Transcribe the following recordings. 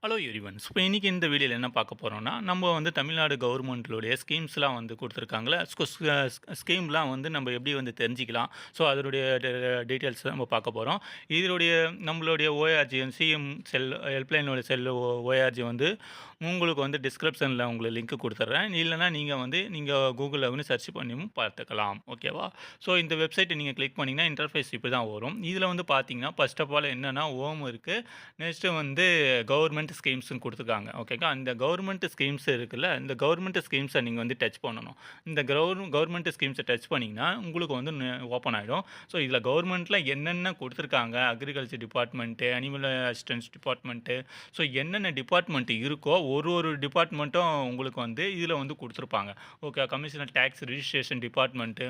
Hello everyone. So இன்னைக்கு இந்த வீடியோல என்ன பார்க்க போறோம்னா, நம்ம வந்து தமிழ்நாடு கவர்மெண்ட்லுடைய ஸ்கீம்ஸ்லாம் வந்து குடுத்துருக்காங்கல்ல. ஸ்கீம்லாம் வந்து நம்ம எப்படி வந்து தெரிஞ்சுக்கலாம். ஸோ அதனுடைய டீட்டெயில்ஸ் தான் நம்ம பார்க்க போறோம். இதனுடைய நம்மளுடைய ஓஆர்ஜி சிஎம் செல் ஹெல்ப்லைனோட ஓஆர்ஜி வந்து உங்களுக்கு வந்து டிஸ்கிரிப்ஷன்ல உங்களுக்கு லிங்க் குடுத்துர்றேன். இல்லன்னா நீங்க கூகுள்ல வந்து சர்ச் பண்ணியும் பார்த்துக்கலாம். ஓகேவா? ஸோ இந்த வெப்சைட்ட நீங்க கிளிக் பண்ணீங்கன்னா, இன்டர்ஃபேஸ் இப்படி தான் வரும். இதில வந்து பார்த்தீங்கன்னா, ஃபர்ஸ்ட் ஆஃப் ஆல் என்னன்னா ஹோம் இருக்கு. நெக்ஸ்ட்டு வந்து கவர்மெண்ட் ஸ்கீம்ஸ்ன்னு குடுத்துருக்காங்க. ஓகேங்களா. அந்த கவர்மெண்ட் ஸ்கீம்ஸ் இருக்குல்ல, இந்த கவர்மெண்ட் ஸ்கீம்ஸ நீங்க வந்து டச் பண்ணணும். இந்த கவர்மெண்ட் ஸ்கீம்ஸ டச் பண்ணீங்கன்னா, உங்களுக்கு வந்து ஓப்பன் ஆயிடும். ஸோ இதில கவர்மெண்ட்ல என்னென்ன குடுத்துருக்காங்க, agriculture department, animal assistance department, so என்னென்ன டிபார்ட்மெண்ட் இருக்கோ, ஒரு டிபார்ட்மெண்ட்டும் உங்களுக்கு வந்து இதில வந்து குடுத்துருப்பாங்க. Okay. Commissioner tax registration department,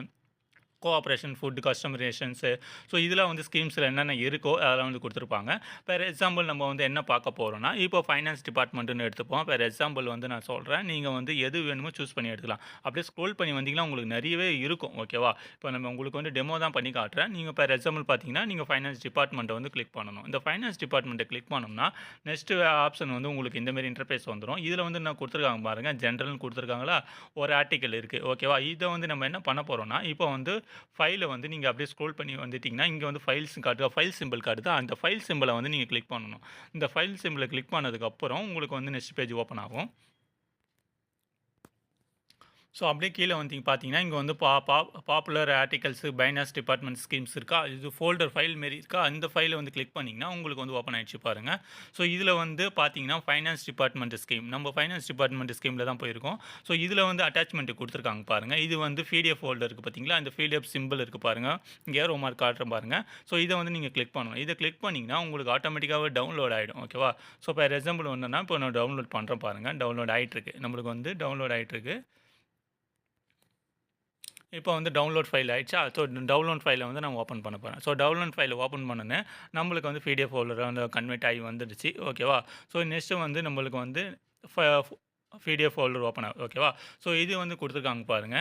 cooperation, food கஸ்டமரேஷன்ஸு, ஸோ இதெல்லாம் வந்து ஸ்கீம்ஸில் என்னென்ன இருக்கோ அதெல்லாம் வந்து குடுத்துருப்பாங்க. ஃபார் எக்ஸாம்பிள் நம்ம வந்து என்ன பார்க்க போறோம்னா, இப்போ ஃபைனான்ஸ் டிபார்ட்மெண்ட்டுன்னு எடுத்துப்போம். ஃபார் எக்ஸாம்பிள் வந்து நான் சொல்றேன். நீங்க வந்து எது வேணுமோ சூஸ் பண்ணி எடுத்துக்கலாம். அப்படியே ஸ்க்ரோல் பண்ணி வந்தீங்கன்னா, உங்களுக்கு நெறையவே இருக்கும். ஓகேவா? இப்போ நம்ம உங்களுக்கு வந்து டெமோ தான் பண்ணி காட்டுறேன். நீங்க ஃபார் எக்ஸாம்பிள் பார்த்தீங்கன்னா, நீங்க ஃபைனான்ஸ் டிபார்ட்மெண்ட்ட வந்து கிளிக் பண்ணணும். இந்த ஃபைனான்ஸ் டிபார்ட்மெண்ட்ட கிளிக் பண்ணோம்னா, நெக்ஸ்ட்டு ஆப்ஷன் வந்து உங்களுக்கு இந்த மாரி இன்டர்ஃபேஸ் வந்துரும். இதில வந்து என்ன குடுத்துருக்காங்க பாருங்க. ஜெனரல்னு குடுத்துருக்காங்களா? ஒரு ஆர்டிக்கிள் இருக்கு. ஓகேவா? இத வந்து நம்ம என்ன பண்ண போறோம்னா, இப்போ வந்து ஃபைல வந்து நீங்க அப்படியே ஸ்க்ரோல் பண்ணி வந்துட்டீங்கன்னா, இங்க வந்து ஃபைல்ஸ்ன்னு காட்டுதா, ஃபைல் சிம்பல் காட்டுதா, அந்த ஃபைல் சிம்பல வந்து நீங்க கிளிக் பண்ணணும். இந்த ஃபைல் சிம்பல கிளிக் பண்ணதுக்கப்புறம் உங்களுக்கு வந்து நெக்ஸ்ட் பேஜ் ஓப்பன் ஆகும். ஸோ அப்படியே கீழ வந்தீங்க பார்த்தீங்கன்னா, இங்க வந்து பா பா popular articles, finance department schemes இருக்கா, இது ஃபோல்டர் ஃபைல் மாரி இருக்கா, அந்த ஃபைல வந்து கிளிக் பண்ணீங்கன்னா, உங்களுக்கு வந்து ஓப்பன் ஆயிடுச்சு பாருங்க. ஸோ இதில வந்து பார்த்தீங்கன்னா, ஃபைனான்ஸ் டிபார்ட்மெண்ட் ஸ்கீம். நம்ம ஃபைனான்ஸ் டிபார்ட்மெண்ட் ஸ்கீம்ல தான் போயிருக்கோம். ஸோ இதில வந்து அட்டாச்மெண்ட் குடுத்துருக்காங்க பாருங்க. இது வந்து பிடிஎஃப் ஃபோல்டர் இருக்கு பார்த்தீங்களா, அந்த பிடிஎஃப் சிம்பல் இருக்கு பாருங்க. இங்க ஏரோ மார்க் காட்டுறேன் பாருங்க. ஸோ இத வந்து நீங்க கிளிக் பண்ணணும். இத கிளிக் பண்ணீங்கன்னா, உங்களுக்கு ஆட்டோமேட்டிக்காவே டவுன்லோட் ஆயிடும். ஓகேவா? ஸோ ஃபார் எக்ஸாம்பிள் என்னன்னா, இப்போ நான் டவுன்லோட் பண்றேன் பாருங்க. டவுன்லோட் ஆயிட்டிருக்கு. நம்மளுக்கு வந்து டவுன்லோட் ஆயிட்டிருக்கு. இப்போ வந்து டவுன்லோட் ஃபைல் ஆயிடுச்சா? ஸோ டவுன்லோட் ஃபைல வந்து நான் ஓப்பன் பண்ண போறேன். ஸோ டவுன்லோட் ஃபைல ஓப்பன் பண்ணோனே, நம்மளுக்கு வந்து பிடிஎஃப் ஃபோல்டர் வந்து கன்வெர்ட் ஆகி வந்துடுச்சு. ஓகேவா? ஸோ நெக்ஸ்ட்டு வந்து நம்மளுக்கு வந்து ஃப பிடிஎஃப் ஃபோல்டர் ஓப்பன் ஆகும். ஓகேவா? ஸோ இது வந்து குடுத்துருக்காங்க பாருங்க.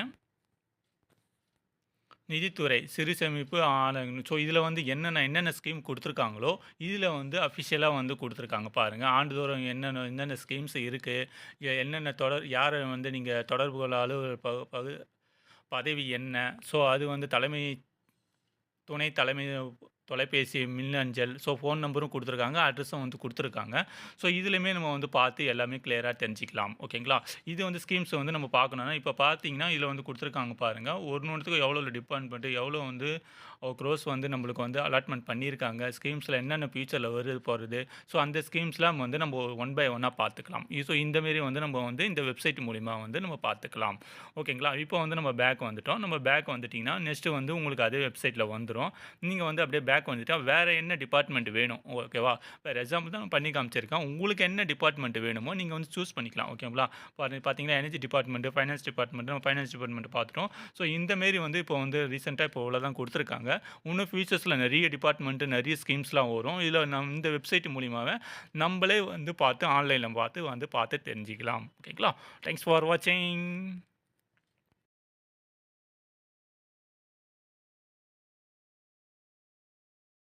நிதித்துறை சிறு சேமிப்பு ஆனது. ஸோ இதில வந்து என்னென்ன ஸ்கீம் குடுத்துருக்காங்களோ, இதில வந்து அஃபிஷியலா வந்து குடுத்துருக்காங்க பாருங்க. ஆண்டுதோறும் என்னென்ன ஸ்கீம்ஸ் இருக்கு, என்னென்ன யார வந்து நீங்க தொடர்பு கொள்ள அலுவலர் பதவி என்ன? ஸோ அது வந்து துணை தலைமை தொலைபேசி, மின்னஞ்சல், ஸோ ஃபோன் நம்பரும் குடுத்துருக்காங்க. அட்ரஸும் வந்து குடுத்துருக்காங்க. ஸோ இதிலயுமே நம்ம வந்து பார்த்து எல்லாமே கிளியரா தெரிஞ்சுக்கலாம். ஓகேங்களா? இது வந்து ஸ்கீம்ஸ் வந்து நம்ம பார்க்கணும்னா, இப்ப பார்த்தீங்கன்னா, இதில வந்து குடுத்துருக்காங்க பாருங்க. ஒண்ணுத்துக்கும் எவ்வளோ டிபார்ட்மெண்ட், எவ்வளோ வந்து குரோஸ் வந்து நம்மளுக்கு வந்து அலாட்மென்ட் பண்ணியிருக்காங்க. ஸ்கீம்ஸ்ல என்னென்ன ஃபியூச்சர்ல வருது போறது. ஸோ அந்த ஸ்கீம்ஸ்லாம் வந்து நம்ம ஒன் பை ஒன்னா பார்த்துக்கலாம். ஸோ இந்த மாரி வந்து நம்ம வந்து இந்த வெப்சைட் மூலியமா வந்து நம்ம பார்த்துக்கலாம். ஓகேங்களா? இப்போ வந்து நம்ம பேக் வந்துட்டோம். நம்ம பேக் வந்துட்டீங்கன்னா, நெக்ஸ்ட் வந்து உங்களுக்கு அதே வெப்சைட்ல வந்துரும். நீங்க வந்து அப்படியே பேக் வந்துட்டா, வேற என்ன டிபார்ட்மெண்ட் வேணும்? ஓகேவா? ஃபார் எக்ஸாம்பிள் தான் நான் பண்ணி காமிச்சிருக்கேன். உங்களுக்கு என்ன டிபார்ட்மெண்ட் வேணுமோ, நீங்க வந்து சூஸ் பண்ணிக்கலாம். ஓகேங்களா? பார்த்தீங்கன்னா, எனர்ஜி டிபார்ட்மெண்ட், ஃபைனான்ஸ் டிபார்ட்மெண்ட், நம்ம ஃபைனான்ஸ் டிபார்ட்மெண்ட் பார்த்துட்டோம். ஸோ இந்த மாரி வந்து இப்போ வந்து ரீசென்ட்டா இப்போ இவ்வளோதான் குடுத்துருக்காங்க. இன்னும் ஃபியூச்சர்ஸ்ல நெறைய டிபார்ட்மெண்ட், நெறைய ஸ்கீம்ஸ்லாம் வரும். இதில இந்த வெப்சைட் மூலியமாவே நம்பளே வந்து பார்த்து ஆன்லைன்ல பார்த்து தெரிஞ்சுக்கலாம். ஓகேங்களா? தேங்க்ஸ் ஃபார் வாட்சிங்.